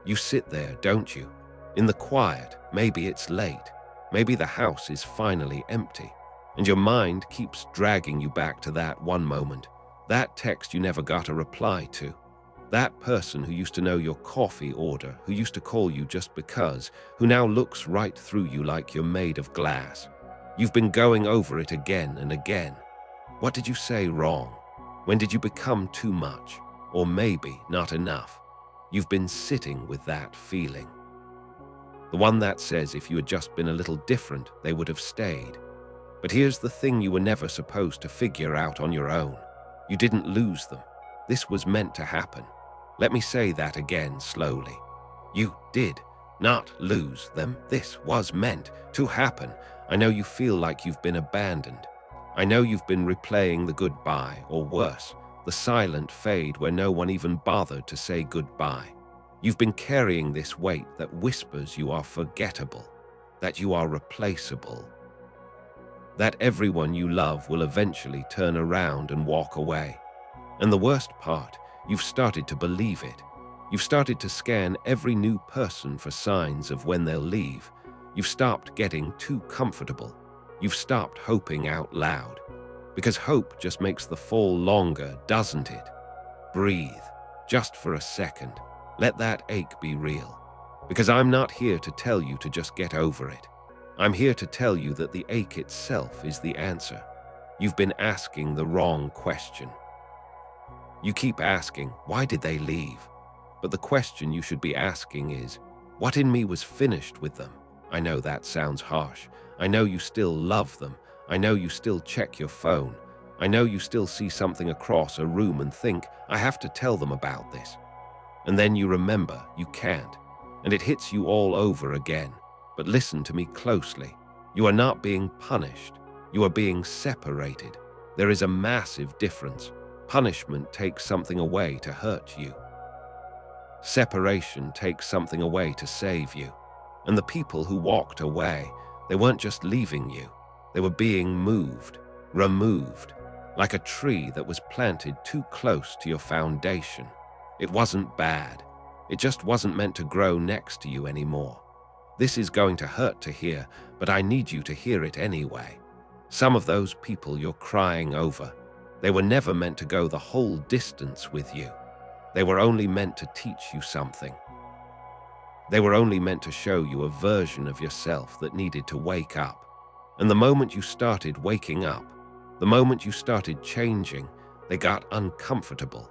You sit there, don't you? In the quiet, maybe it's late, maybe the house is finally empty, and your mind keeps dragging you back to that one moment, that text you never got a reply to, that person who used to know your coffee order, who used to call you just because, who now looks right through you like you're made of glass. You've been going over it again and again. What did you say wrong? When did you become too much? Or maybe not enough? You've been sitting with that feeling. The one that says if you had just been a little different, they would have stayed. But here's the thing you were never supposed to figure out on your own. You didn't lose them. This was meant to happen. Let me say that again slowly. You did not lose them. This was meant to happen. I know you feel like you've been abandoned. I know you've been replaying the goodbye, or worse, the silent fade where no one even bothered to say goodbye. You've been carrying this weight that whispers you are forgettable, that you are replaceable, that everyone you love will eventually turn around and walk away. And the worst part, you've started to believe it. You've started to scan every new person for signs of when they'll leave. You've stopped getting too comfortable. You've stopped hoping out loud. Because hope just makes the fall longer, doesn't it? Breathe, just for a second. Let that ache be real. Because I'm not here to tell you to just get over it. I'm here to tell you that the ache itself is the answer. You've been asking the wrong question. You keep asking, why did they leave? But the question you should be asking is, what in me was finished with them? I know that sounds harsh. I know you still love them. I know you still check your phone. I know you still see something across a room and think, I have to tell them about this. And then you remember you can't, and it hits you all over again. But listen to me closely. You are not being punished. You are being separated. There is a massive difference. Punishment takes something away to hurt you. Separation takes something away to save you. And the people who walked away, they weren't just leaving you. They were being moved, removed, like a tree that was planted too close to your foundation. It wasn't bad. It just wasn't meant to grow next to you anymore. This is going to hurt to hear, but I need you to hear it anyway. Some of those people you're crying over, they were never meant to go the whole distance with you. They were only meant to teach you something. They were only meant to show you a version of yourself that needed to wake up. And the moment you started waking up, the moment you started changing, they got uncomfortable.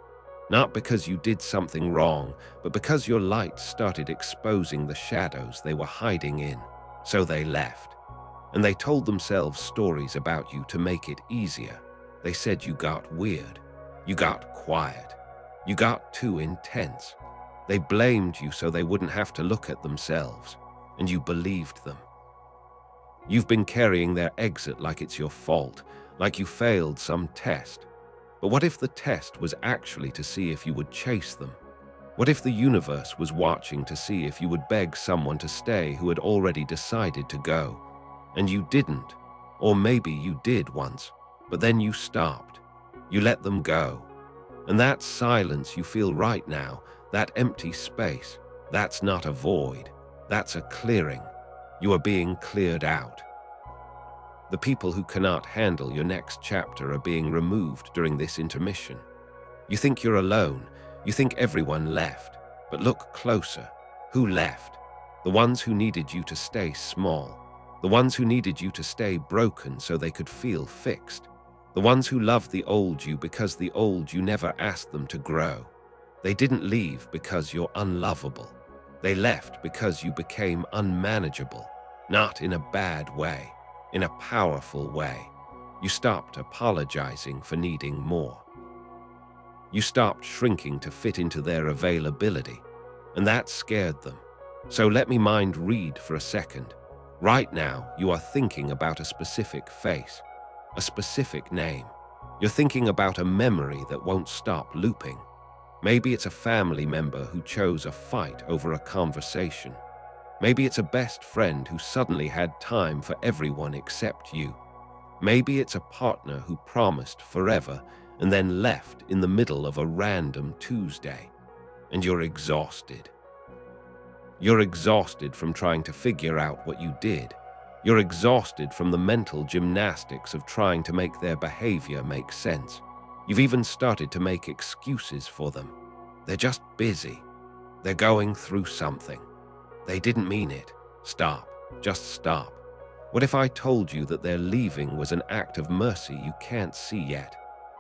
Not because you did something wrong, but because your light started exposing the shadows they were hiding in. So they left. And they told themselves stories about you to make it easier. They said you got weird. You got quiet. You got too intense. They blamed you so they wouldn't have to look at themselves. And you believed them. You've been carrying their exit like it's your fault, like you failed some test. But what if the test was actually to see if you would chase them? What if the universe was watching to see if you would beg someone to stay who had already decided to go? And you didn't. Or maybe you did once, but then you stopped. You let them go. And that silence you feel right now, that empty space, that's not a void. That's a clearing. You are being cleared out. The people who cannot handle your next chapter are being removed during this intermission. You think you're alone. You think everyone left. But look closer. Who left? The ones who needed you to stay small. The ones who needed you to stay broken so they could feel fixed. The ones who loved the old you because the old you never asked them to grow. They didn't leave because you're unlovable. They left because you became unmanageable. Not in a bad way. In a powerful way. You stopped apologizing for needing more. You stopped shrinking to fit into their availability, and that scared them. So let me mind read for a second. Right now, you are thinking about a specific face, a specific name. You're thinking about a memory that won't stop looping. Maybe it's a family member who chose a fight over a conversation. Maybe it's a best friend who suddenly had time for everyone except you. Maybe it's a partner who promised forever and then left in the middle of a random Tuesday. And you're exhausted. You're exhausted from trying to figure out what you did. You're exhausted from the mental gymnastics of trying to make their behavior make sense. You've even started to make excuses for them. They're just busy. They're going through something. They didn't mean it. Stop. Just stop. What if I told you that their leaving was an act of mercy you can't see yet?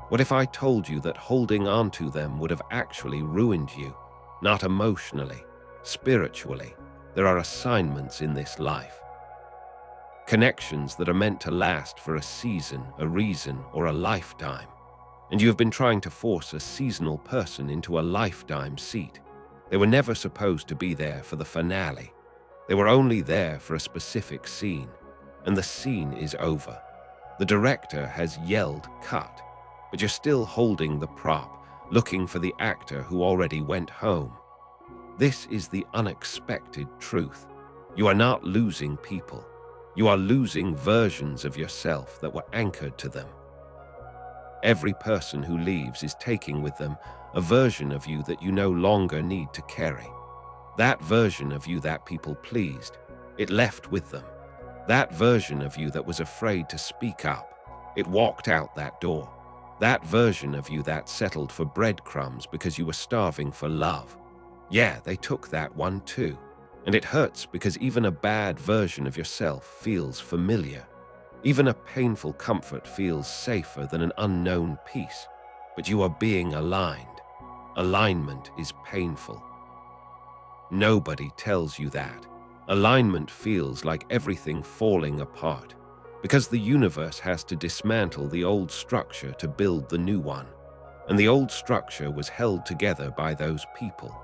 What if I told you that holding on to them would have actually ruined you? Not emotionally, spiritually. There are assignments in this life. Connections that are meant to last for a season, a reason, or a lifetime. And you have been trying to force a seasonal person into a lifetime seat. They were never supposed to be there for the finale. They were only there for a specific scene. And the scene is over. The director has yelled cut, but you're still holding the prop, looking for the actor who already went home. This is the unexpected truth. You are not losing people. You are losing versions of yourself that were anchored to them. Every person who leaves is taking with them a version of you that you no longer need to carry. That version of you that people pleased, it left with them. That version of you that was afraid to speak up, it walked out that door. That version of you that settled for breadcrumbs because you were starving for love. Yeah, they took that one too. And it hurts because even a bad version of yourself feels familiar. Even a painful comfort feels safer than an unknown peace. But you are being aligned. Alignment is painful. Nobody tells you that. Alignment feels like everything falling apart, because the universe has to dismantle the old structure to build the new one. And the old structure was held together by those people.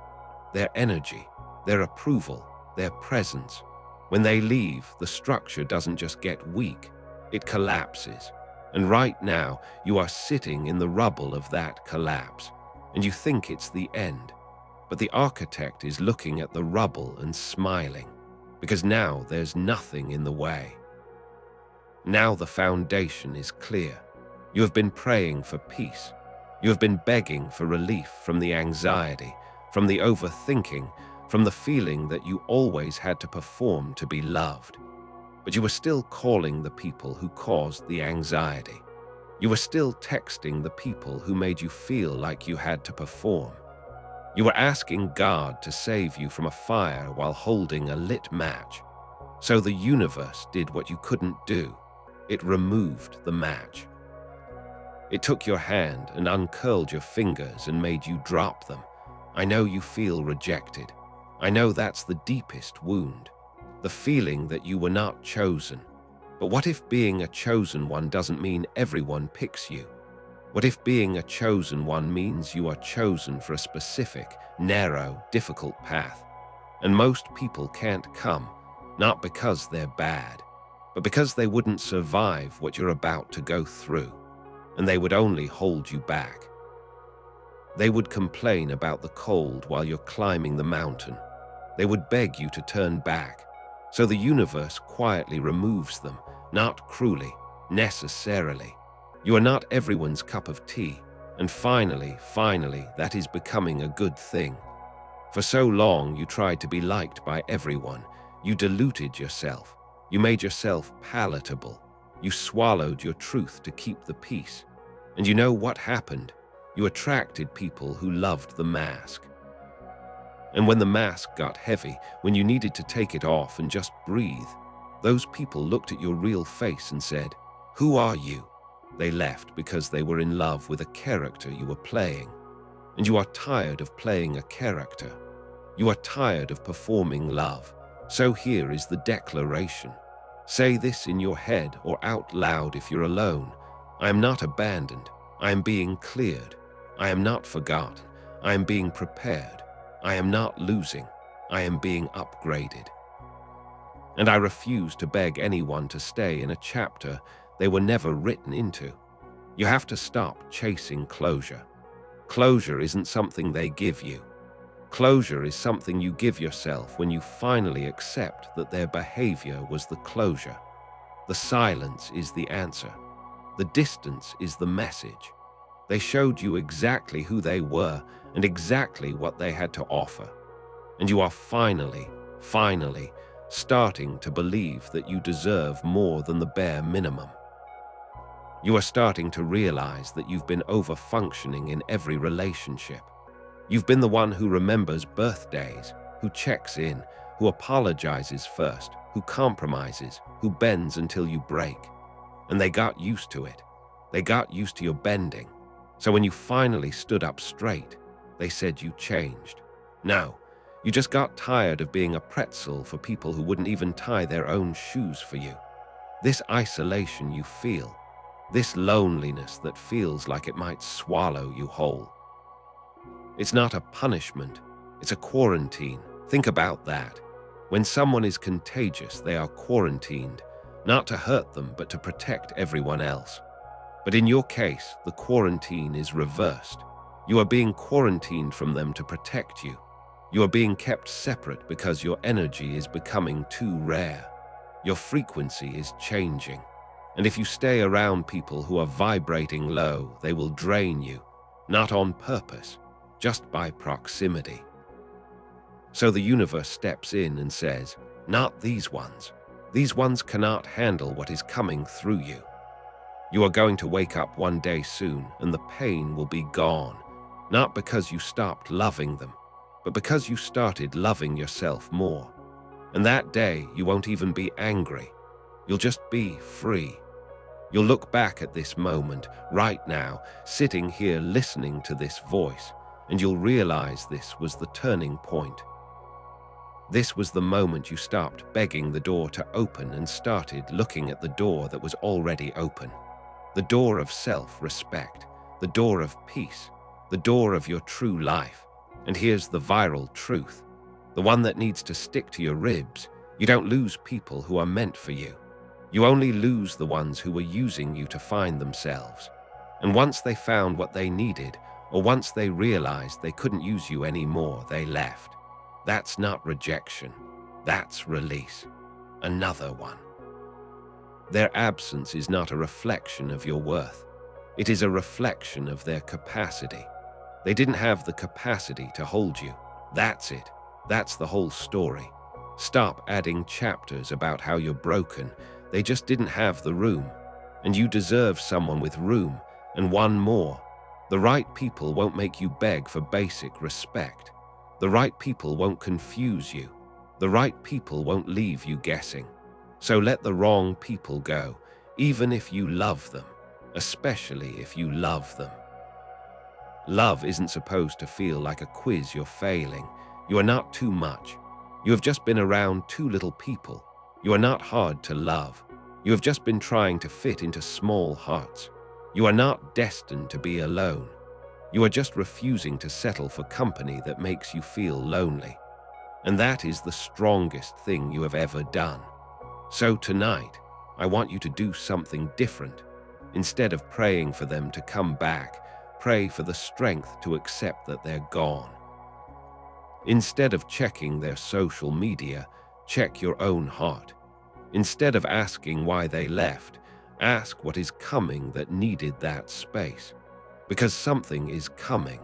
Their energy, their approval, their presence. When they leave, the structure doesn't just get weak, it collapses. And right now, you are sitting in the rubble of that collapse, and you think it's the end. But the architect is looking at the rubble and smiling, because now there's nothing in the way. Now the foundation is clear. You have been praying for peace. You have been begging for relief from the anxiety, from the overthinking, from the feeling that you always had to perform to be loved. But you were still calling the people who caused the anxiety. You were still texting the people who made you feel like you had to perform. You were asking God to save you from a fire while holding a lit match. So the universe did what you couldn't do. It removed the match. It took your hand and uncurled your fingers and made you drop them. I know you feel rejected. I know that's the deepest wound. The feeling that you were not chosen. But what if being a chosen one doesn't mean everyone picks you? What if being a chosen one means you are chosen for a specific, narrow, difficult path? And most people can't come, not because they're bad, but because they wouldn't survive what you're about to go through, and they would only hold you back. They would complain about the cold while you're climbing the mountain. They would beg you to turn back. So the universe quietly removes them, not cruelly, necessarily. You are not everyone's cup of tea, and finally, that is becoming a good thing. For so long, you tried to be liked by everyone. You diluted yourself. You made yourself palatable. You swallowed your truth to keep the peace. And you know what happened? You attracted people who loved the mask. And when the mask got heavy, when you needed to take it off and just breathe, those people looked at your real face and said, "Who are you?" They left because they were in love with a character you were playing. And you are tired of playing a character. You are tired of performing love. So here is the declaration. Say this in your head or out loud if you're alone. I am not abandoned. I am being cleared. I am not forgotten. I am being prepared. I am not losing. I am being upgraded. And I refuse to beg anyone to stay in a chapter they were never written into. You have to stop chasing closure. Closure isn't something they give you. Closure is something you give yourself when you finally accept that their behavior was the closure. The silence is the answer. The distance is the message. They showed you exactly who they were and exactly what they had to offer. And you are finally finally, starting to believe that you deserve more than the bare minimum. You are starting to realize that you've been over-functioning in every relationship. You've been the one who remembers birthdays, who checks in, who apologizes first, who compromises, who bends until you break. And they got used to it. They got used to your bending. So when you finally stood up straight, they said you changed. No, you just got tired of being a pretzel for people who wouldn't even tie their own shoes for you. This isolation you feel, this loneliness that feels like it might swallow you whole. It's not a punishment, it's a quarantine. Think about that. When someone is contagious, they are quarantined, not to hurt them, but to protect everyone else. But in your case, the quarantine is reversed. You are being quarantined from them to protect you. You are being kept separate because your energy is becoming too rare. Your frequency is changing. And if you stay around people who are vibrating low, they will drain you, not on purpose, just by proximity. So the universe steps in and says, not these ones. These ones cannot handle what is coming through you. You are going to wake up one day soon and the pain will be gone, not because you stopped loving them, but because you started loving yourself more. And that day you won't even be angry. You'll just be free. You'll look back at this moment, right now, sitting here listening to this voice, and you'll realize this was the turning point. This was the moment you stopped begging the door to open and started looking at the door that was already open. The door of self-respect, the door of peace, the door of your true life. And here's the viral truth, the one that needs to stick to your ribs. You don't lose people who are meant for you. You only lose the ones who were using you to find themselves. And once they found what they needed, or once they realized they couldn't use you anymore, they left. That's not rejection. That's release. Another one. Their absence is not a reflection of your worth. It is a reflection of their capacity. They didn't have the capacity to hold you. That's it. That's the whole story. Stop adding chapters about how you're broken. They just didn't have the room. And you deserve someone with room, and one more. The right people won't make you beg for basic respect. The right people won't confuse you. The right people won't leave you guessing. So let the wrong people go, even if you love them, especially if you love them. Love isn't supposed to feel like a quiz you're failing. You are not too much. You have just been around too little people. You are not hard to love. You have just been trying to fit into small hearts. You are not destined to be alone. You are just refusing to settle for company that makes you feel lonely. And that is the strongest thing you have ever done. So tonight, I want you to do something different. Instead of praying for them to come back, pray for the strength to accept that they're gone. Instead of checking their social media, check your own heart. Instead of asking why they left, ask what is coming that needed that space. Because something is coming.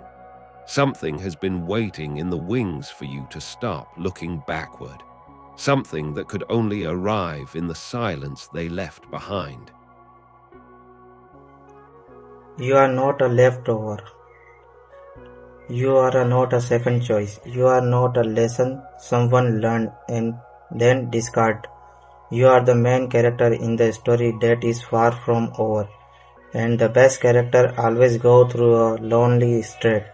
Something has been waiting in the wings for you to stop looking backward. Something that could only arrive in the silence they left behind. You are not a leftover. You are not a second choice. You are not a lesson someone learned and then discarded. You are the main character in the story that is far from over. And the best character always go through a lonely stretch.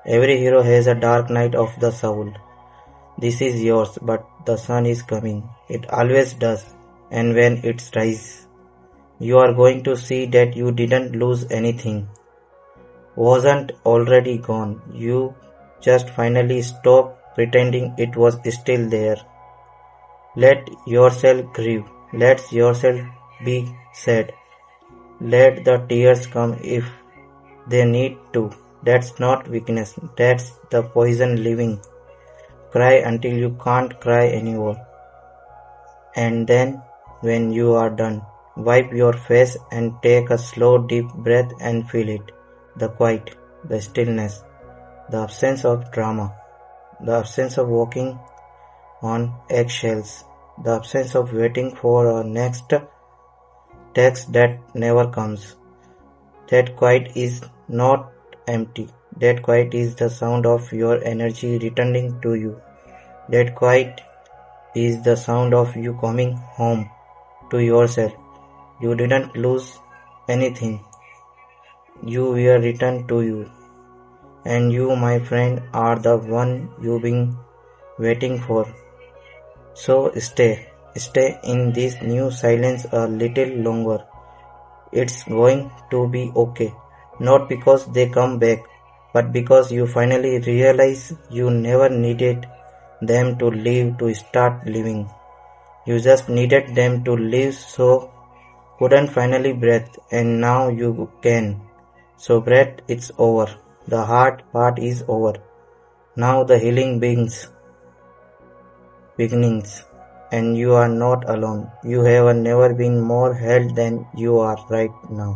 Every hero has a dark night of the soul. This is yours, but the sun is coming. It always does. And when it rises, you are going to see that you didn't lose anything. Wasn't already gone. You just finally stop pretending it was still there. Let yourself grieve. Let yourself be sad. Let the tears come if they need to. That's not weakness. That's the poison living. Cry until you can't cry anymore. And then, when you are done, wipe your face and take a slow deep breath and feel it. The quiet, the stillness, the absence of drama, the absence of walking on eggshells, the absence of waiting for a next text that never comes. That quiet is not empty. That quiet is the sound of your energy returning to you. That quiet is the sound of you coming home to yourself. You didn't lose anything. You were returned to you. And you, my friend, are the one you've been waiting for. So stay in this new silence a little longer. It's going to be okay. Not because they come back, but because you finally realize you never needed them to leave to start living. You just needed them to live so couldn't finally breathe, and now you can. So breath, it's over. The hard part is over. Now the healing beginnings, and you are not alone. You have never been more held than you are right now.